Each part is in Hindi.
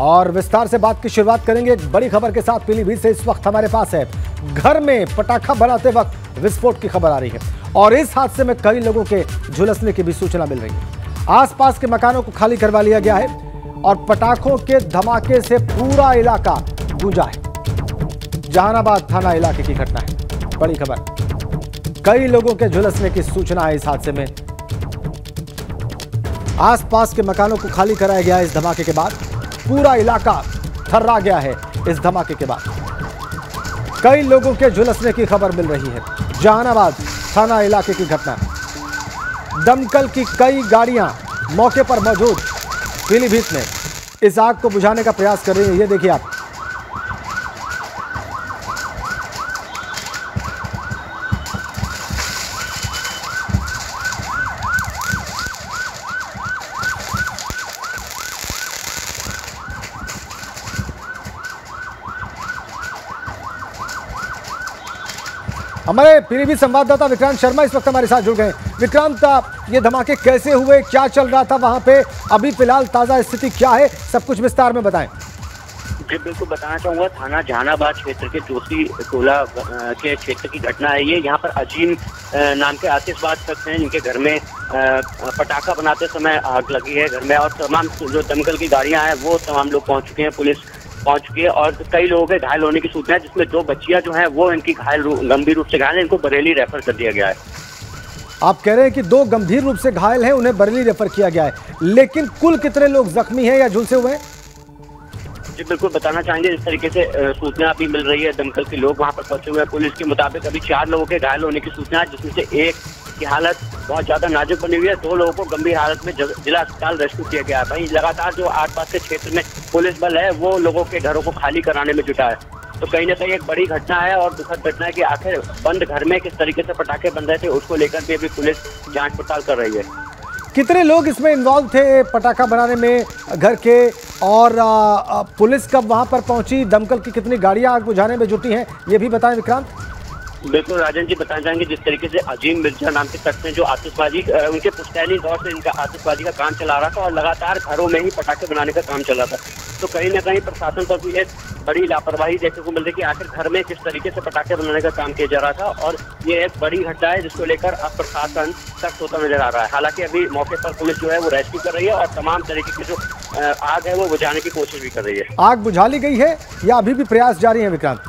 और विस्तार से बात की शुरुआत करेंगे एक बड़ी खबर के साथ। पीलीभीत से इस वक्त हमारे पास है, घर में पटाखा बनाते वक्त विस्फोट की खबर आ रही है और इस हादसे में कई लोगों के झुलसने की भी सूचना मिल रही है। आसपास के मकानों को खाली करवा लिया गया है और पटाखों के धमाके से पूरा इलाका गूंजा है। जहानाबाद थाना इलाके की घटना है, बड़ी खबर। कई लोगों के झुलसने की सूचना है इस हादसे में। आसपास के मकानों को खाली कराया गया है इस धमाके के बाद। पूरा इलाका थर्रा गया है इस धमाके के बाद। कई लोगों के झुलसने की खबर मिल रही है। जहानाबाद थाना इलाके की घटना। दमकल की कई गाड़ियां मौके पर मौजूद पीलीभीत में इस आग को बुझाने का प्रयास कर रही है। ये देखिए आप, हमारे पीलीभीत संवाददाता विक्रांत शर्मा इस वक्त हमारे साथ जुड़ गए। विक्रांत, ये धमाके कैसे हुए, क्या चल रहा था वहां पे, अभी फिलहाल ताजा स्थिति क्या है, सब कुछ विस्तार में बताएं। जी बिल्कुल बताना चाहूंगा। थाना जहानाबाद क्षेत्र के जोशी टोला के क्षेत्र की घटना है ये। यहाँ पर अजीम नाम के आतिशबाज शख्स हैं जिनके घर में पटाखा बनाते समय आग लगी है घर में, और तमाम जो दमकल की गाड़ियां हैं वो तमाम लोग पहुंच चुके हैं, पुलिस पहुंच चुकी है और कई लोगों के घायल होने की सूचना है, जिसमें 2 बच्चियां जो हैं वो इनकी गंभीर रूप से घायल है। इनको बरेली रेफर कर दिया गया है। आप कह रहे हैं कि 2 गंभीर रूप से घायल हैं, उन्हें बरेली रेफर किया गया है, लेकिन कुल कितने लोग जख्मी हैं या झुलसे हुए हैं? जी बिल्कुल बताना चाहेंगे। जिस तरीके से सूचना अभी मिल रही है, दमकल के लोग वहां पर पहुंचे हुए हैं। पुलिस के मुताबिक अभी 4 लोगों के घायल होने की सूचना है, जिसमें से एक की हालत बहुत ज्यादा नाजुक बनी हुई है। 2 लोगों को गंभीर हालत में जिला अस्पताल रेस्क्यू किया गया है। भाई लगातार जो आसपास के क्षेत्र में पुलिस बल है वो लोगों के घरों को खाली कराने में जुटा है। तो कहीं ना कहीं एक बड़ी घटना है और दुखद घटना है कि आखिर बंद घर में किस तरीके से पटाखे बन रहे थे, उसको लेकर भी अभी पुलिस जांच पड़ताल कर रही है। कितने लोग इसमें इन्वॉल्व थे पटाखा बनाने में घर के, और पुलिस कब वहां पर पहुंची, दमकल की कितनी गाड़ियां आग बुझाने में जुटी हैं, ये भी बताएं विक्रांत। बिल्कुल राजन जी बताना चाहेंगे। जिस तरीके से अजीम मिर्जा नाम के शख्स हैं जो आतिशबाजी उनके पुश्तैनी दौर से इनका आतिशबाजी का काम चला रहा था और लगातार घरों में ही पटाखे बनाने का काम चल रहा था, तो कहीं ना कहीं प्रशासन पर भी एक बड़ी लापरवाही देखने को मिल रही है कि आखिर घर में किस तरीके से पटाखे बनाने का काम किया जा रहा था। और ये एक बड़ी घटना है जिसको लेकर अब प्रशासन सख्त होता नजर आ रहा है। हालांकि अभी मौके पर पुलिस जो है वो रेस्क्यू कर रही है और तमाम तरीके की जो आग है वो बुझाने की कोशिश भी कर रही है। आग बुझा ली गई है या अभी भी प्रयास जारी है विक्रांत?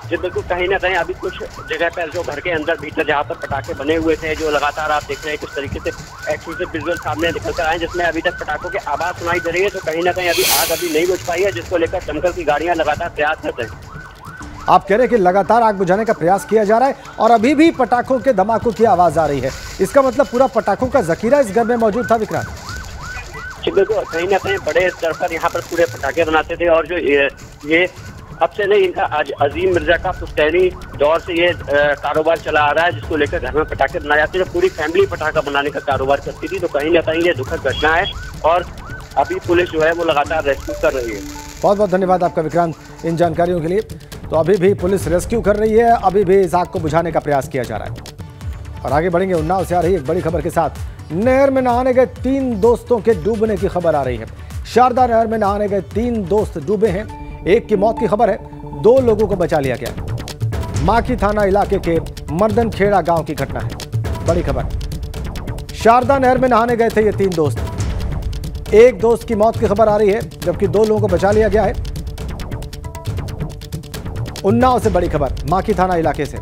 जी बिल्कुल कहीं ना कहीं अभी कुछ जगह पर जो घर के अंदर भीतर जहाँ पर पटाखे बने हुए थे, जो लगातार आप देख रहे हैं किस तरीके से एक्सक्लूसिव विजुअल सामने निकल कर आए, जिसमें अभी तक पटाखों की आवाज सुनाई दे रही है। तो कहीं ना कहीं अभी आग अभी नहीं बुझ पाई है, जिसको लेकर दमकल की गाड़ियां लगातार प्रयास करते हैं। आप कह रहे हैं कि लगातार आग बुझाने का प्रयास किया जा रहा है और अभी भी पटाखों के धमाकों की आवाज आ रही है, इसका मतलब पूरा पटाखों का जखीरा इस घर में मौजूद था विक्रांत? जी बिल्कुल कहीं ना कहीं बड़े स्तर पर यहाँ पर पूरे पटाखे बनाते थे और जो ये अब से नहीं, इनका आज अजीम मिर्जा का पुश्तैनी दौर से ये कारोबार चला आ रहा है, जिसको लेकर घर में पटाखे बनाए जाते थे। पूरी फैमिली पटाखा बनाने का कारोबार करती थी। तो कहीं ना कहीं ये दुखद घटना है और अभी पुलिस जो है वो लगातार रेस्क्यू कर रही है। बहुत बहुत धन्यवाद आपका विक्रांत इन जानकारियों के लिए। तो अभी भी पुलिस रेस्क्यू कर रही है, अभी भी इस आग को बुझाने का प्रयास किया जा रहा है। और आगे बढ़ेंगे, उन्नाव से आ रही एक बड़ी खबर के साथ। नहर में नहाने गए 3 दोस्तों के डूबने की खबर आ रही है। शारदा नहर में नहाने गए 3 दोस्त डूबे हैं, एक की मौत की खबर है, 2 लोगों को बचा लिया गया। माकी थाना इलाके के मर्दन खेड़ा गांव की घटना है, बड़ी खबर। शारदा नहर में नहाने गए थे ये 3 दोस्त, एक दोस्त की मौत की खबर आ रही है जबकि 2 लोगों को बचा लिया गया है। उन्नाव से बड़ी खबर, माकी थाना इलाके से।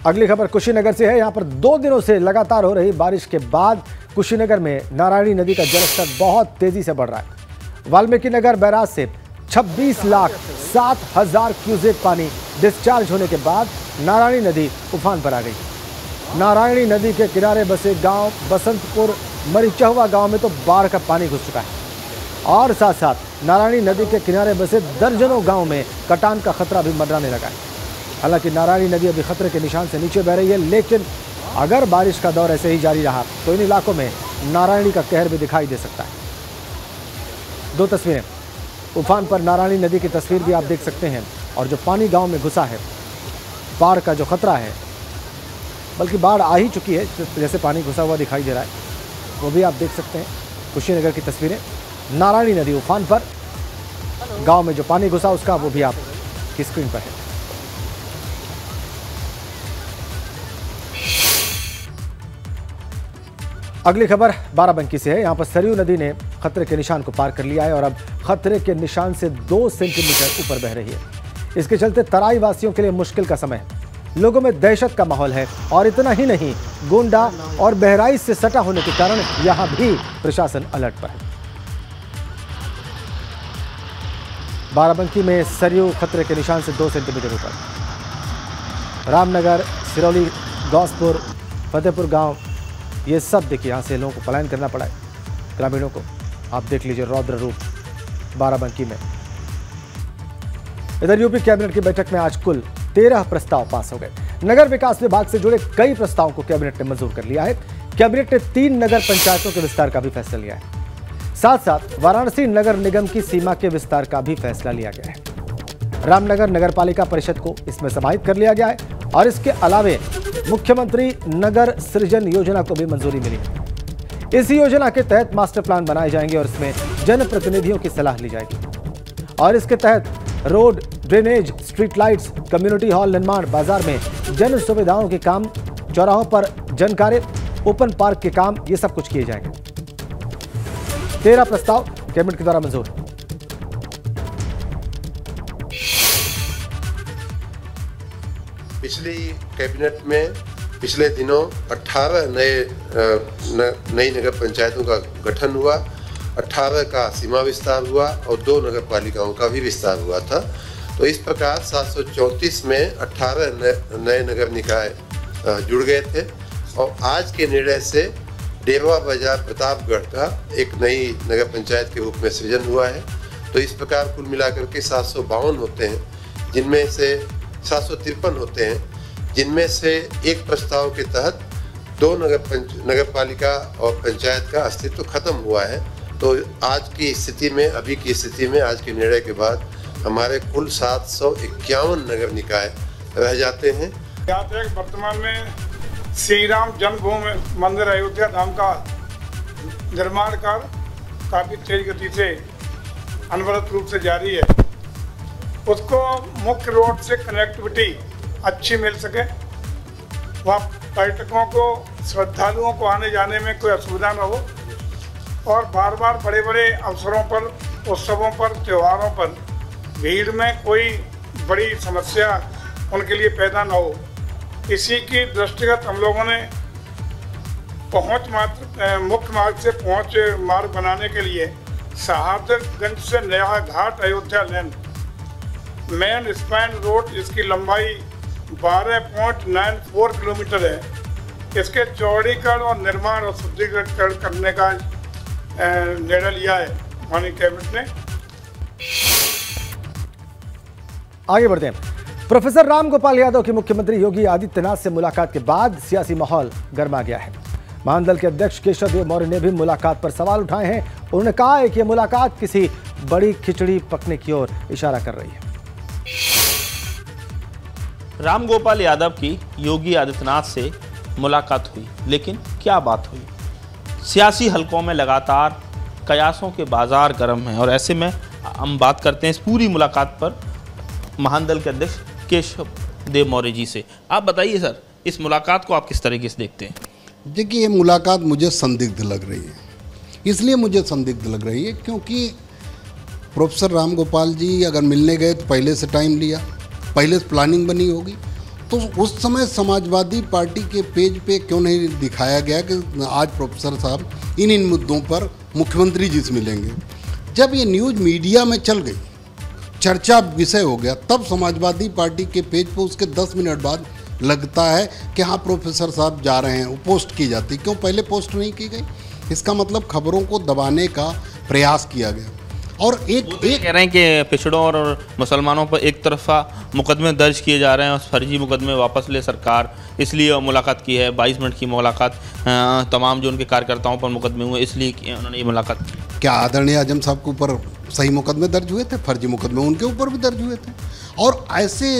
अगली खबर कुशीनगर से है। यहां पर 2 दिनों से लगातार हो रही बारिश के बाद कुशीनगर में नारायणी नदी का जलस्तर बहुत तेजी से बढ़ रहा है। वाल्मीकि नगर बैराज से 26,07,000 क्यूसेक पानी डिस्चार्ज होने के बाद नारायणी नदी उफान पर आ गई। नारायणी नदी के किनारे बसे गांव बसंतपुर मरीचहुआ गांव में तो बाढ़ का पानी घुस चुका है और साथ साथ नारायणी नदी के किनारे बसे दर्जनों गांव में कटान का खतरा भी मंडराने लगा है। हालांकि नारायणी नदी अभी खतरे के निशान से नीचे बह रही है, लेकिन अगर बारिश का दौर ऐसे ही जारी रहा तो इन इलाकों में नारायणी का कहर भी दिखाई दे सकता है। 2 तस्वीरें, उफान पर नारायणी नदी की तस्वीर भी आप देख सकते हैं और जो पानी गांव में घुसा है, बाढ़ का जो खतरा है बल्कि बाढ़ आ ही चुकी है। जैसे पानी घुसा हुआ दिखाई दे रहा है, वो भी आप देख सकते हैं। कुशीनगर की तस्वीरें, नारायणी नदी उफान पर, गांव में जो पानी घुसा उसका वो भी आप की स्क्रीन पर है। अगली खबर बाराबंकी से है। यहां पर सरयू नदी ने खतरे के निशान को पार कर लिया है और अब खतरे के निशान से 2 सेंटीमीटर ऊपर बह रही है। इसके चलते तराई वासियों के लिए मुश्किल का समय है। लोगों में दहशत का माहौल है और इतना ही नहीं, गोंडा और बहराइच से सटा होने के कारण यहां भी प्रशासन अलर्ट पर है। बाराबंकी में सरयू खतरे के निशान से 2 सेंटीमीटर ऊपर। रामनगर, सिरौली, गौसपुर, फतेहपुर गांव, ये सब देखिए, यहाँ से लोगों को पलायन करना पड़ा है, ग्रामीणों को। आप देख लीजिए रौद्र रूप बाराबंकी में। इधर यूपी कैबिनेट की बैठक में आज कुल 13 प्रस्ताव पास हो गए। नगर विकास विभाग से जुड़े कई प्रस्तावों को कैबिनेट ने मंजूर कर लिया है। कैबिनेट ने 3 नगर पंचायतों के विस्तार का भी फैसला लिया है। साथ साथ वाराणसी नगर निगम की सीमा के विस्तार का भी फैसला लिया गया है। रामनगर नगर पालिका परिषद को इसमें समाहित कर लिया गया है और इसके अलावे मुख्यमंत्री नगर सृजन योजना को भी मंजूरी मिली है। इस योजना के तहत मास्टर प्लान बनाए जाएंगे और इसमें जनप्रतिनिधियों की सलाह ली जाएगी और इसके तहत road, drainage, street lights, community hall निर्माण, बाजार में जन सुविधाओं के काम, चौराहों पर जन कार्य, ओपन पार्क के काम, ये सब कुछ किए जाएंगे। 13 प्रस्ताव कैबिनेट के द्वारा मंजूर। पिछली कैबिनेट में पिछले दिनों 18 नई नगर पंचायतों का गठन हुआ, 18 का सीमा विस्तार हुआ और 2 नगर पालिकाओं का भी विस्तार हुआ था। तो इस प्रकार 734 में 18 नए नगर निकाय जुड़ गए थे और आज के निर्णय से डेरवा बाजार प्रतापगढ़ का एक नई नगर पंचायत के रूप में सृजन हुआ है। तो इस प्रकार कुल मिलाकर के 752 होते हैं, जिनमें से 753 होते हैं, जिनमें से एक प्रस्ताव के तहत 2 नगर पालिका और पंचायत का अस्तित्व खत्म हुआ है। तो आज की स्थिति में, अभी की स्थिति में, आज के निर्णय के बाद हमारे कुल 751 नगर निकाय रह जाते हैं। यहाँ तक वर्तमान में श्री राम जन्मभूमि मंदिर अयोध्या धाम का निर्माण कार्य काफ़ी तेज गति से अनवरत रूप से जारी है। उसको मुख्य रोड से कनेक्टिविटी अच्छी मिल सके, वहाँ पर्यटकों को, श्रद्धालुओं को आने जाने में कोई असुविधा न हो और बार बार बड़े बड़े अवसरों पर, उत्सवों पर, त्योहारों पर भीड़ में कोई बड़ी समस्या उनके लिए पैदा न हो। इसी की दृष्टिगत हम लोगों ने मुख्य मार्ग से पहुँच मार्ग बनाने के लिए शहादतगंज से नया घाट अयोध्या लेन मेन स्पैन रोड, जिसकी लंबाई 12.94 किलोमीटर है, इसके चौड़ीकरण और निर्माण और शुद्धिकरण करने का निर्णय लिया है माननीय कैबिनेट ने। आगे बढ़ते हैं। प्रोफेसर रामगोपाल यादव की मुख्यमंत्री योगी आदित्यनाथ से मुलाकात के बाद सियासी माहौल गर्मा गया है। महामंडल के अध्यक्ष केशव देव मौर्य ने भी मुलाकात पर सवाल उठाए हैं। उन्होंने कहा है कि यह मुलाकात किसी बड़ी खिचड़ी पकने की ओर इशारा कर रही है। रामगोपाल यादव की योगी आदित्यनाथ से मुलाकात हुई, लेकिन क्या बात हुई? सियासी हलकों में लगातार कयासों के बाजार गर्म हैं और ऐसे में हम बात करते हैं इस पूरी मुलाकात पर महामंडल के अध्यक्ष केशव देव मौर्य जी से। आप बताइए सर, इस मुलाकात को आप किस तरीके से देखते हैं? देखिए, ये मुलाकात मुझे संदिग्ध लग रही है। इसलिए मुझे संदिग्ध लग रही है क्योंकि प्रोफेसर रामगोपाल जी अगर मिलने गए तो पहले से टाइम लिया, पहले से प्लानिंग बनी होगी। तो उस समय समाजवादी पार्टी के पेज पे क्यों नहीं दिखाया गया कि आज प्रोफेसर साहब इन मुद्दों पर मुख्यमंत्री जी से मिलेंगे? जब ये न्यूज़ मीडिया में चल गई, चर्चा विषय हो गया, तब समाजवादी पार्टी के पेज पर उसके 10 मिनट बाद लगता है कि हाँ प्रोफेसर साहब जा रहे हैं, वो पोस्ट की जाती। क्यों पहले पोस्ट नहीं की गई? इसका मतलब खबरों को दबाने का प्रयास किया गया। और एक कह रहे हैं कि पिछड़ों और मुसलमानों पर एक तरफा मुकदमे दर्ज किए जा रहे हैं और फर्जी मुकदमे वापस ले सरकार, इसलिए मुलाकात की है। 22 मिनट की मुलाकात, तमाम जो उनके कार्यकर्ताओं पर मुकदमे हुए, इसलिए उन्होंने ये मुलाकात की। क्या आदरणीय आजम साहब के ऊपर सही मुकदमे दर्ज हुए थे? फर्जी मुकदमे उनके ऊपर भी दर्ज हुए थे। और ऐसे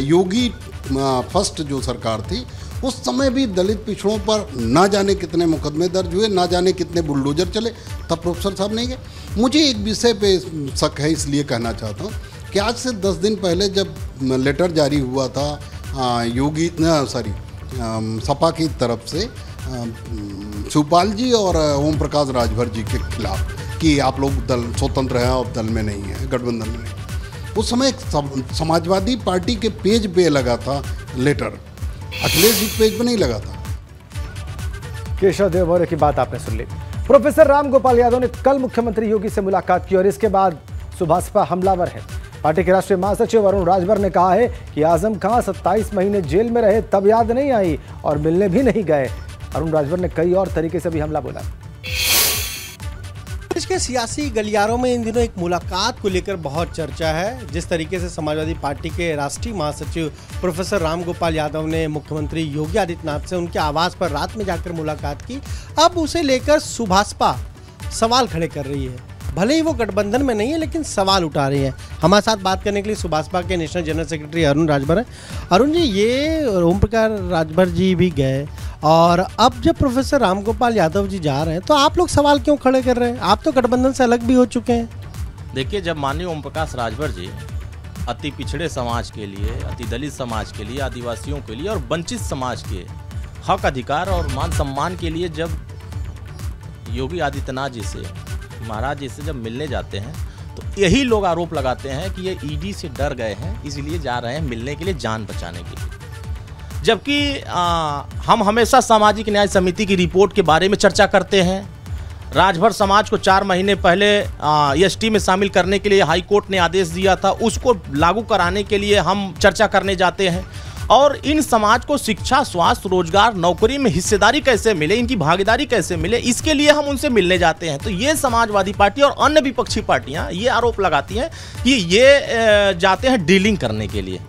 योगी फर्स्ट जो सरकार थी उस समय भी दलित पिछड़ों पर ना जाने कितने मुकदमे दर्ज हुए, ना जाने कितने बुलडोजर चले, तब प्रोफेसर साहब नहीं गए। मुझे एक विषय पे शक है, इसलिए कहना चाहता हूँ कि आज से 10 दिन पहले जब लेटर जारी हुआ था सपा की तरफ से शिवपाल जी और ओम प्रकाश राजभर जी के खिलाफ कि आप लोग दल स्वतंत्र हैं और दल में नहीं है, गठबंधन में नहीं, उस समय एक समाजवादी पार्टी के पेज पे लगा था लेटर, अखिलेश जी पेज पे नहीं लगा था। केशव देव मौर्य की बात आपने सुन ली। प्रोफेसर राम गोपाल यादव ने कल मुख्यमंत्री योगी से मुलाकात की और इसके बाद सुभाषपा हमलावर है। पार्टी के राष्ट्रीय महासचिव अरुण राजभर ने कहा है कि आजम खां 27 महीने जेल में रहे तब याद नहीं आई और मिलने भी नहीं गए। अरुण राजभर ने कई और तरीके से भी हमला बोला। देश के सियासी गलियारों में इन दिनों एक मुलाकात को लेकर बहुत चर्चा है। जिस तरीके से समाजवादी पार्टी के राष्ट्रीय महासचिव प्रोफेसर राम गोपाल यादव ने मुख्यमंत्री योगी आदित्यनाथ से उनके आवास पर रात में जाकर मुलाकात की, अब उसे लेकर सुभाषपा सवाल खड़े कर रही है। भले ही वो गठबंधन में नहीं है, लेकिन सवाल उठा रही है। हमारे साथ बात करने के लिए सुभाषपा के national general secretary Arun Rajbhar हैं। अरुण जी, ये ओम प्रकाश राजभर जी भी गए और अब जब प्रोफेसर राम गोपाल यादव जी जा रहे हैं तो आप लोग सवाल क्यों खड़े कर रहे हैं? आप तो गठबंधन से अलग भी हो चुके हैं। देखिए, जब माननीय ओम प्रकाश राजभर जी अति पिछड़े समाज के लिए, अति दलित समाज के लिए, आदिवासियों के लिए और वंचित समाज के हक अधिकार और मान सम्मान के लिए जब योगी आदित्यनाथ जी से, महाराज जी से जब मिलने जाते हैं तो यही लोग आरोप लगाते हैं कि ये ईडी से डर गए हैं, इसलिए जा रहे हैं मिलने के लिए, जान बचाने के लिए। जबकि हम हमेशा सामाजिक न्याय समिति की रिपोर्ट के बारे में चर्चा करते हैं। राजभर समाज को 4 महीने पहले एसटी में शामिल करने के लिए हाई कोर्ट ने आदेश दिया था, उसको लागू कराने के लिए हम चर्चा करने जाते हैं। और इन समाज को शिक्षा, स्वास्थ्य, रोजगार, नौकरी में हिस्सेदारी कैसे मिले, इनकी भागीदारी कैसे मिले, इसके लिए हम उनसे मिलने जाते हैं। तो ये समाजवादी पार्टी और अन्य विपक्षी पार्टियां ये आरोप लगाती हैं कि ये जाते हैं डीलिंग करने के लिए,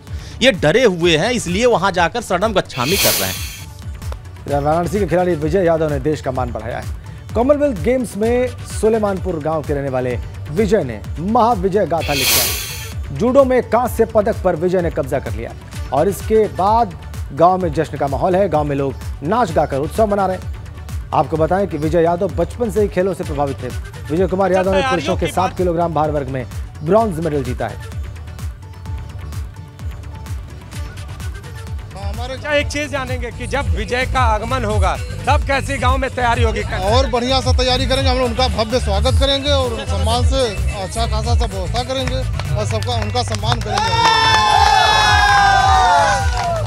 ये डरे हुए हैं, इसलिए वहां जाकर शरणम गच्छामी कर रहे हैं। वाराणसी के खिलाड़ी विजय यादव ने देश का मान बढ़ाया है। कॉमनवेल्थ गेम्स में सुलेमानपुर गांव के रहने वाले विजय ने महाविजय गाथा लिखा। जूडो में कांस्य पदक पर विजय ने कब्जा कर लिया और इसके बाद गांव में जश्न का माहौल है। गांव में लोग नाच गाकर उत्सव मना रहे हैं। आपको बताएं कि विजय यादव बचपन से ही खेलों से प्रभावित थे। विजय कुमार यादव ने पुरुषों के 7 किलोग्राम भार वर्ग में ब्रॉन्ज मेडल जीता है। एक चीज जानेंगे कि जब विजय का आगमन होगा तब कैसी गांव में तैयारी होगी? और बढ़िया सा तैयारी करेंगे, हम लोग उनका भव्य स्वागत करेंगे और सम्मान से अच्छा खासा सब व्यवस्था करेंगे और सबका उनका सम्मान करेंगे।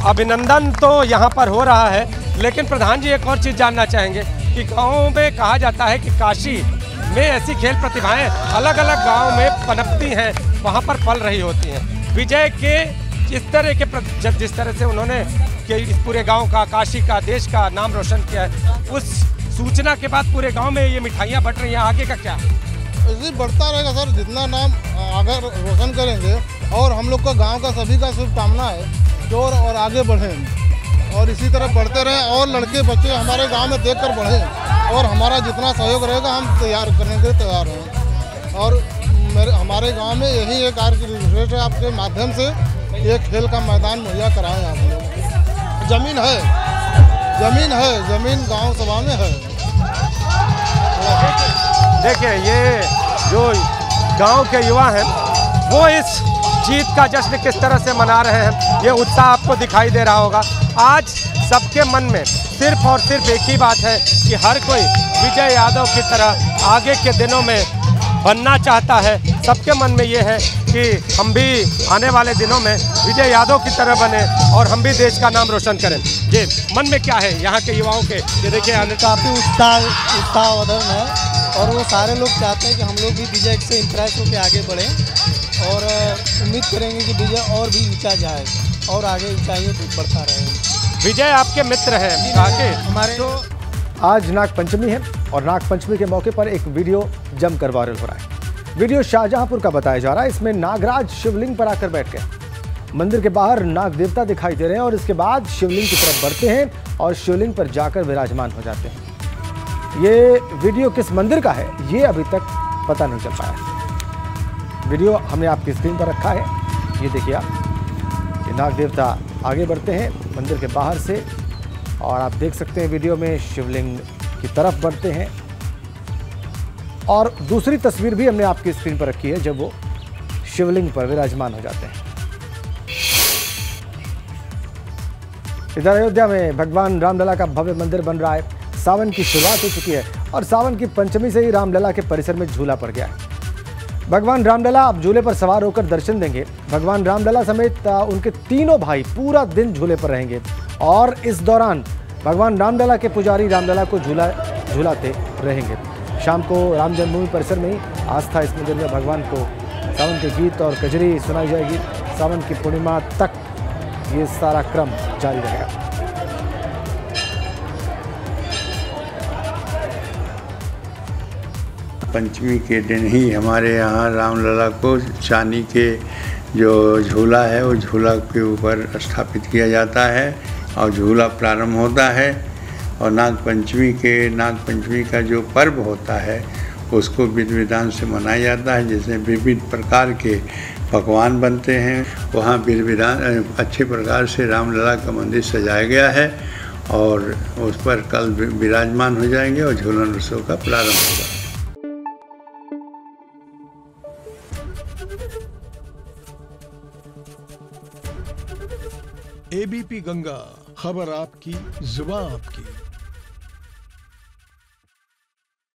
अभिनंदन तो यहाँ पर हो रहा है, लेकिन प्रधान जी एक और चीज जानना चाहेंगे कि गाँव में कहा जाता है कि काशी में ऐसी खेल प्रतिभाएं अलग अलग गाँव में पनपती हैं, वहाँ पर पल रही होती हैं। विजय के इस तरह के जिस तरह से उन्होंने इस पूरे गांव का, काशी का, देश का नाम रोशन किया है, उस सूचना के बाद पूरे गांव में ये मिठाइयाँ बट रही हैं, आगे का क्या? ऐसे बढ़ता रहेगा सर, जितना नाम अगर रोशन करेंगे और हम लोग का गांव का सभी का शुभकामना है कि और आगे बढ़ें और इसी तरह बढ़ते रहें और लड़के बच्चे हमारे गाँव में देख कर बढ़ें और हमारा जितना सहयोग रहेगा हम तैयार करने के लिए तैयार हैं। और हमारे गाँव में यही एक कार्य की रिक्वेस्ट है आपके माध्यम से, ये खेल का मैदान मुहैया कराएं आप लोग। जमीन है, जमीन गांव सभा में है। देखिए, ये जो गांव के युवा हैं वो इस जीत का जश्न किस तरह से मना रहे हैं, ये उत्साह आपको दिखाई दे रहा होगा। आज सबके मन में सिर्फ और सिर्फ एक ही बात है कि हर कोई विजय यादव की तरह आगे के दिनों में बनना चाहता है। सबके मन में ये है कि हम भी आने वाले दिनों में विजय यादव की तरह बने और हम भी देश का नाम रोशन करें। ये मन में क्या है यहाँ के युवाओं के? ये देखिए, काफ़ी उत्साहवर्धन है और वो सारे लोग चाहते हैं कि हम लोग भी विजय से इम्प्रेस होकर आगे बढ़ें और उम्मीद करेंगे कि विजय और भी ऊँचा जाए और आगे ऊँचाइयों तक बढ़ता रहे। विजय आपके मित्र हैं आगे हमारे। तो आज नाग पंचमी है और नाग पंचमी के मौके पर एक वीडियो जमकर वायरल हो रहा है। वीडियो शाहजहांपुर का बताया जा रहा है। इसमें नागराज शिवलिंग पर आकर बैठ गए। मंदिर के बाहर नाग देवता दिखाई दे रहे हैं और इसके बाद शिवलिंग की तरफ बढ़ते हैं और शिवलिंग पर जाकर विराजमान हो जाते हैं। ये वीडियो किस मंदिर का है ये अभी तक पता नहीं चल पाया। वीडियो हमने आपकी स्क्रीन पर रखा है। ये देखिए आप, ये नाग देवता आगे बढ़ते हैं मंदिर के बाहर से और आप देख सकते हैं वीडियो में शिवलिंग की तरफ बढ़ते हैं। और दूसरी तस्वीर भी हमने आपकी स्क्रीन पर रखी है जब वो शिवलिंग पर विराजमान हो जाते हैं। इधर अयोध्या में भगवान रामलला का भव्य मंदिर बन रहा है। सावन की शुरुआत हो चुकी है और सावन की पंचमी से ही रामलला के परिसर में झूला पड़ गया है। भगवान रामलला अब झूले पर सवार होकर दर्शन देंगे। भगवान रामलला समेत उनके तीनों भाई पूरा दिन झूले पर रहेंगे और इस दौरान भगवान रामलला के पुजारी रामलला को झूलाते रहेंगे। शाम को राम जन्मभूमि परिसर में ही आस्था इस मंदिर में भगवान को सावन के गीत और कजरी सुनाई जाएगी। सावन की पूर्णिमा तक ये सारा क्रम जारी रहेगा। पंचमी के दिन ही हमारे यहाँ रामलला को चांदी के जो झूला है वो झूला के ऊपर स्थापित किया जाता है और झूला प्रारंभ होता है। और नागपंचमी का जो पर्व होता है उसको विधि विधान से मनाया जाता है। जैसे विविध प्रकार के पकवान बनते हैं, वहाँ विधि विधान अच्छे प्रकार से रामलला का मंदिर सजाया गया है और उस पर कल विराजमान हो जाएंगे और झूलन उत्सव का प्रारंभ होगा। एबीपी गंगा, खबर आपकी, जुबान आपकी।